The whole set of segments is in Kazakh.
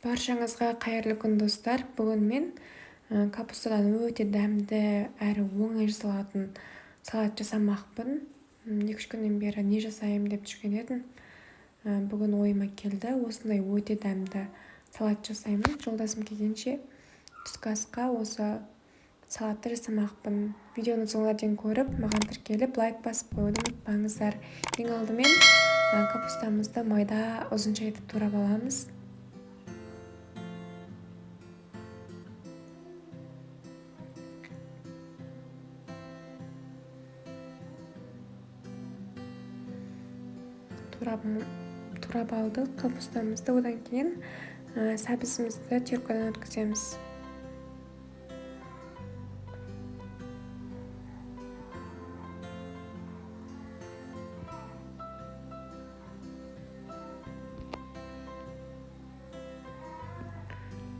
Баршаңызға қайырлы күн достар. Бүгін мен капустадан өте дәмді әрі оңай жасалатын салат жасамақпын. 2-3 күннен бері не жасайым деп жүрген едім. Бүгін ойыма келді. Осындай өте дәмді салат жасаймын. Жолдасым келгенше түскі асқа осы салатты жасамақпын. Видеоны соңына дейін көріп, маған тіркеліп, лайк басып қоюды ұмытпаңыздар. Ең алдымен капустамызды майда ұзынша етіп турап аламыз. Турап алдық капустамызды. Одан кейін сәбізімізді теркадан өткіземіз.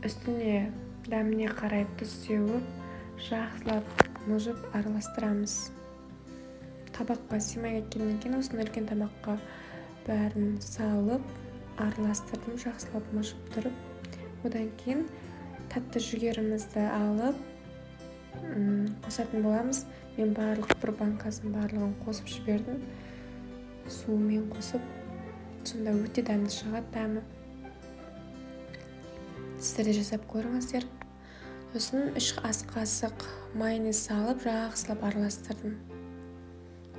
Үстіне дәміне қарай тұз сеуіп, жақсылап мұжып араластырамыз. Табаққа сыймай кеткеннен кейін осыны үлкен табаққа бәрін салып, араластырдым, жақсылап мұжып тұрып. Одан кейін тәтті жүгерімізді алып қосатын боламыз. Мен барлық бір банкасын барлығын қосып жібердім. Суымен қосып, сонда өте дәмді шығады дәмі. Сіздер де жасап көріңіздер. Сосын 3 ас қасық майонез салып, жақсылап араластырдым.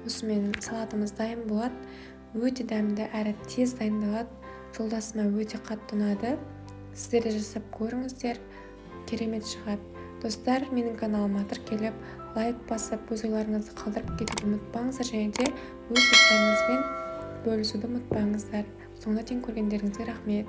Осымен салатымыз дайын болады. Өте дәмді әрі тез дайындалады. Жолдасыма өте қатты ұнады. Сіздер де жасап көріңіздер. Керемет шығады. Достар, менің каналыма тіркеліп, лайк басып, өз ойларыңызды қалдырып кетуді ұмытпаңыздар, және де өз достарыңызбен бөлісуді ұмытпаңыздар. Соңына дейін көргендеріңізге рахмет.